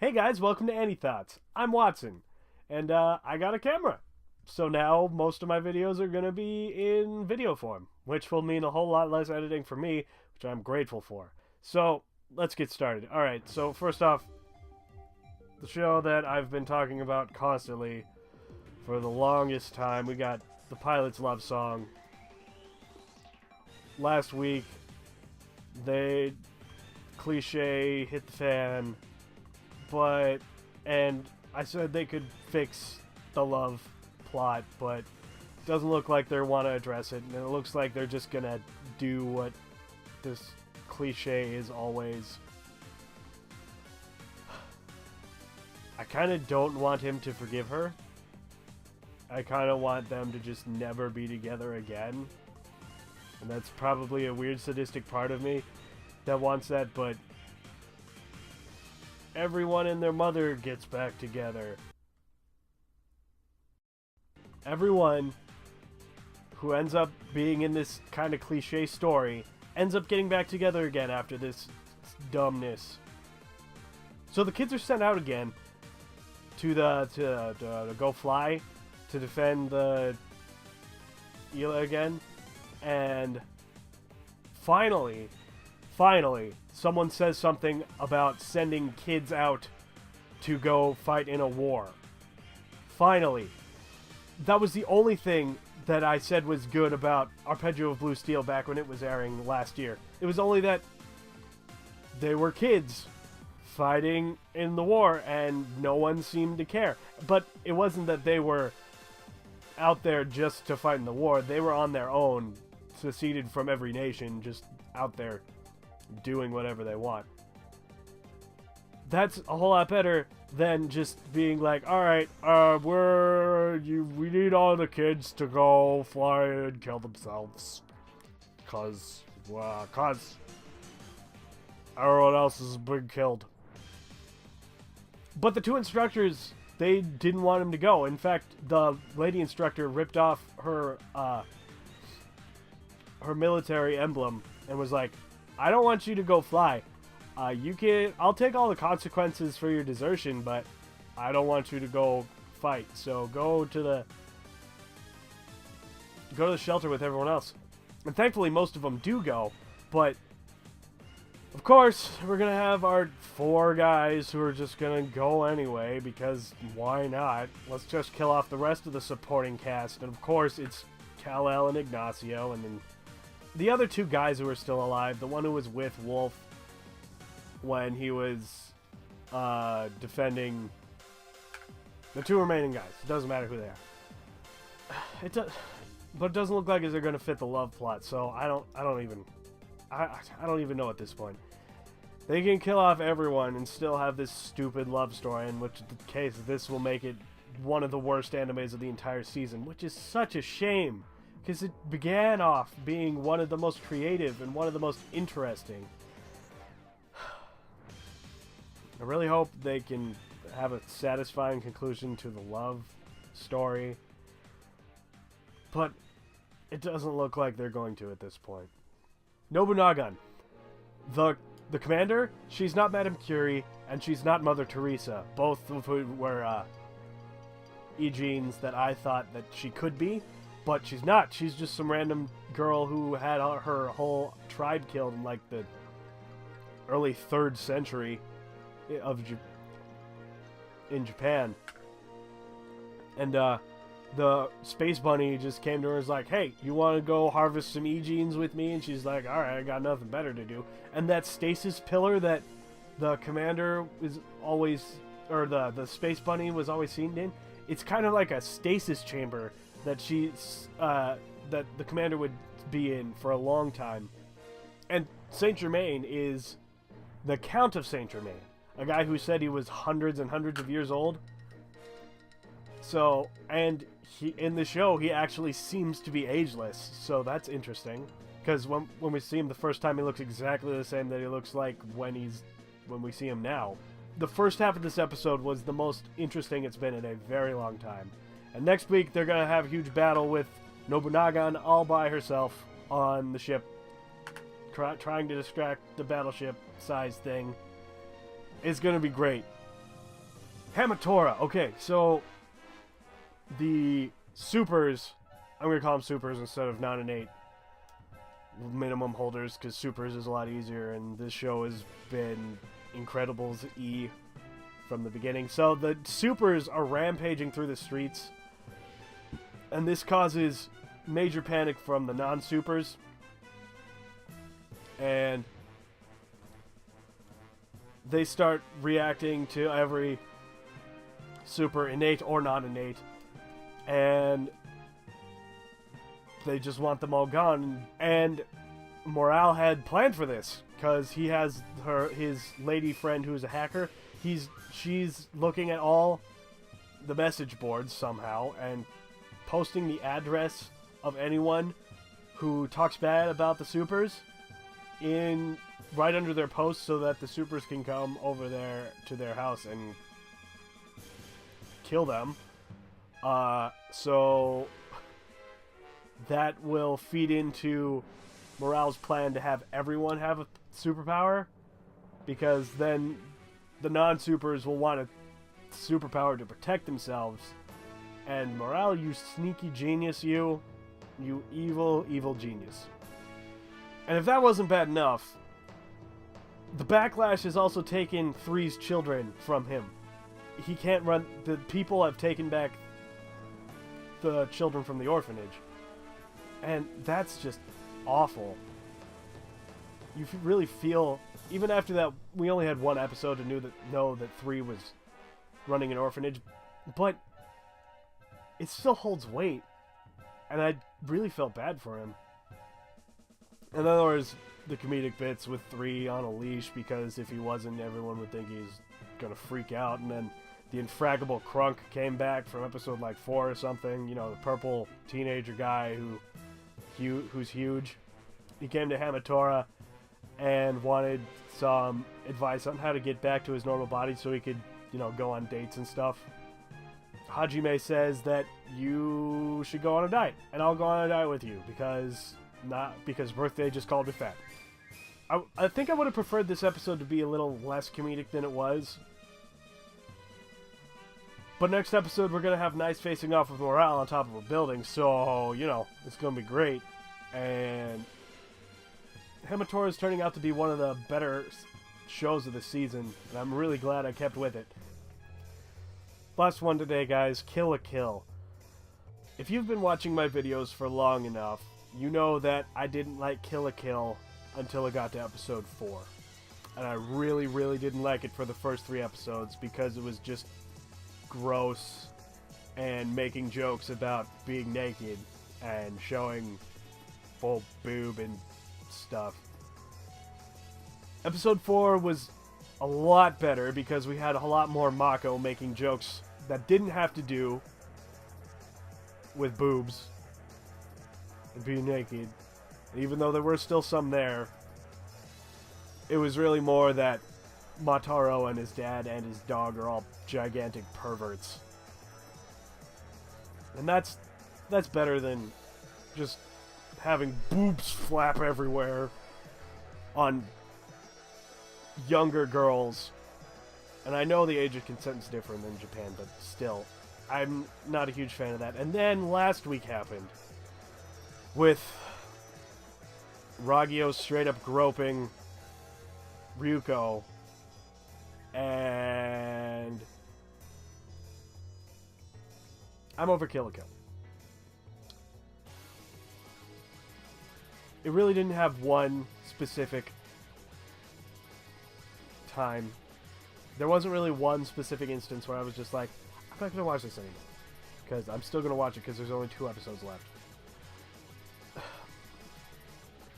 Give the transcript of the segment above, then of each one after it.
Hey guys, welcome to Any Thoughts. I'm Watson, and I got a camera. So now most of my videos are going to be in video form, which will mean a whole lot less editing for me, which I'm grateful for. So let's get started. Alright, so first off, the show that I've been talking about constantly for the longest time, we got the pilot's love song. Last week, cliche hit the fan, and I said they could fix the love plot, but it doesn't look like they want to address it, and it looks like they're just gonna do what this cliche is always. I kind of don't want him to forgive her. I kind of want them to just never be together again. And that's probably a weird sadistic part of me that wants that, but everyone and their mother gets back together. Everyone who ends up being in this kind of cliche story ends up getting back together again after this dumbness. So the kids are sent out again to go fly to defend the Ela again, and finally, someone says something about sending kids out to go fight in a war. Finally. That was the only thing that I said was good about Arpeggio of Blue Steel back when it was airing last year. It was only that they were kids fighting in the war and no one seemed to care. But it wasn't that they were out there just to fight in the war. They were on their own, seceded from every nation, just out there doing whatever they want. That's a whole lot better than just being like, alright, we need all the kids to go fly and kill themselves. Cause everyone else is being killed. But the two instructors, they didn't want him to go. In fact, the lady instructor ripped off her military emblem and was like, I don't want you to go fly. I'll take all the consequences for your desertion, but I don't want you to go fight. So go to the shelter with everyone else. And thankfully most of them do go, but of course we're gonna have our 4 guys who are just gonna go anyway, because why not? Let's just kill off the rest of the supporting cast. And of course it's Kal-El and Ignacio, and then the other 2 guys who are still alive, the one who was with Wolf when he was defending the 2 remaining guys. It doesn't matter who they are. But it doesn't look like they're going to fit the love plot. So I don't even know at this point. They can kill off everyone and still have this stupid love story. In which the case, this will make it one of the worst animes of the entire season, which is such a shame because it began off being one of the most creative and one of the most interesting. I really hope they can have a satisfying conclusion to the love story, but it doesn't look like they're going to at this point. Nobunagan, the commander, she's not Madame Curie, and she's not Mother Teresa, both of whom were E-genes that I thought that she could be, but she's not. She's just some random girl who had her whole tribe killed in like the early 3rd century in Japan. And the space bunny just came to her and was like, hey, you want to go harvest some E-genes with me? And she's like, alright, I got nothing better to do. And that stasis pillar that the commander is always, or the space bunny was always seen in, it's kind of like a stasis chamber that that the commander would be in for a long time. And Saint Germain is the Count of Saint Germain, a guy who said he was hundreds and hundreds of years old. So, and in the show, he actually seems to be ageless. So that's interesting. Because when we see him the first time, he looks exactly the same that he looks like when we see him now. The first half of this episode was the most interesting it's been in a very long time. And next week, they're going to have a huge battle with Nobunagan all by herself on the ship, trying to distract the battleship size thing. It's going to be great. Hamatora. Okay, so the supers, I'm going to call them supers instead of non-innate minimum holders, because supers is a lot easier, and this show has been Incredibles E from the beginning. So the supers are rampaging through the streets, and this causes major panic from the non-supers, and they start reacting to every super, innate or non-innate, and they just want them all gone. And Morale had planned for this, because he has his lady friend who's a hacker. She's looking at all the message boards somehow and posting the address of anyone who talks bad about the supers in right under their posts, so that the supers can come over there to their house and kill them. So that will feed into Morale's plan to have everyone have a superpower, because then the non-supers will want a superpower to protect themselves. And Morale, you sneaky genius, you evil, evil genius. And if that wasn't bad enough, the Backlash has also taken 3's children from him. He can't run. The people have taken back the children from the orphanage. And that's just awful. You really feel, even after that, we only had one episode to know that 3 was running an orphanage, but it still holds weight. And I really felt bad for him. And then there was the comedic bits with 3 on a leash, because if he wasn't, everyone would think he's gonna freak out. And then the infraggable Crunk came back from episode like 4 or something. You know, the purple teenager guy who's huge. He came to Hamatora and wanted some advice on how to get back to his normal body so he could, you know, go on dates and stuff. Hajime says that you should go on a diet, and I'll go on a diet with you, because Birthday just called me fat. I think I would have preferred this episode to be a little less comedic than it was. But next episode, we're going to have Nice facing off with Morale on top of a building, so, you know, it's going to be great. And Hamatora is turning out to be one of the better shows of the season, and I'm really glad I kept with it. Last one today, guys, Kill la Kill. If you've been watching my videos for long enough, you know that I didn't like Kill la Kill until I got to episode 4. And I really, really didn't like it for the first 3 episodes, because it was just gross and making jokes about being naked and showing full boob and stuff. Episode 4 was a lot better, because we had a lot more Mako making jokes that didn't have to do with boobs and being naked. And even though there were still some there, it was really more that Mataro and his dad and his dog are all gigantic perverts. And that's better than just having boobs flap everywhere on younger girls. And I know the age of consent is different than Japan, but still, I'm not a huge fan of that. And then last week happened with Ragyo straight up groping Ryuko, and I'm over Kill la Kill. It really didn't have one specific time. There wasn't really one specific instance where I was just like, I'm not going to watch this anymore. Because I'm still going to watch it, because there's only 2 episodes left.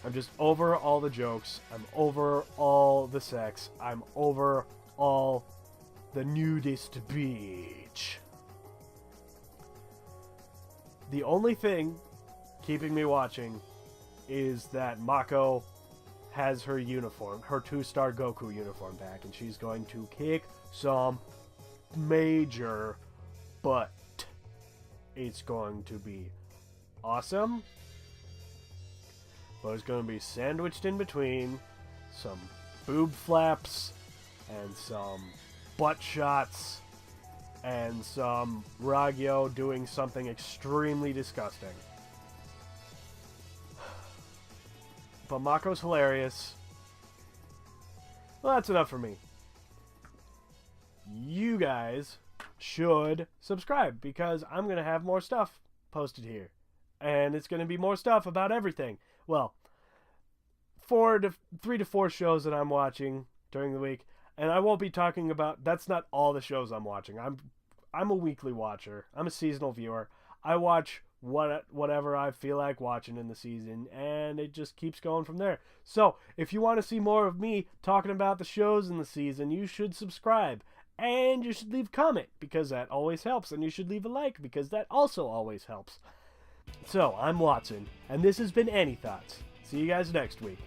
I'm just over all the jokes. I'm over all the sex. I'm over all the nudist beach. The only thing keeping me watching is that Mako has her uniform, her 2-star Goku uniform back, and she's going to kick some major butt. It's going to be awesome, but it's going to be sandwiched in between some boob flaps and some butt shots and some Ragyo doing something extremely disgusting. But Mako's hilarious. Well, that's enough for me. You guys should subscribe, because I'm going to have more stuff posted here. And it's going to be more stuff about everything. Well, 3 to 4 shows that I'm watching during the week. And I won't be talking about... That's not all the shows I'm watching. I'm a weekly watcher. I'm a seasonal viewer. I watch whatever I feel like watching in the season, and it just keeps going from there. So, if you want to see more of me talking about the shows in the season, you should subscribe. And you should leave a comment, because that always helps. And you should leave a like, because that also always helps. So, I'm Watson, and this has been Any Thoughts. See you guys next week.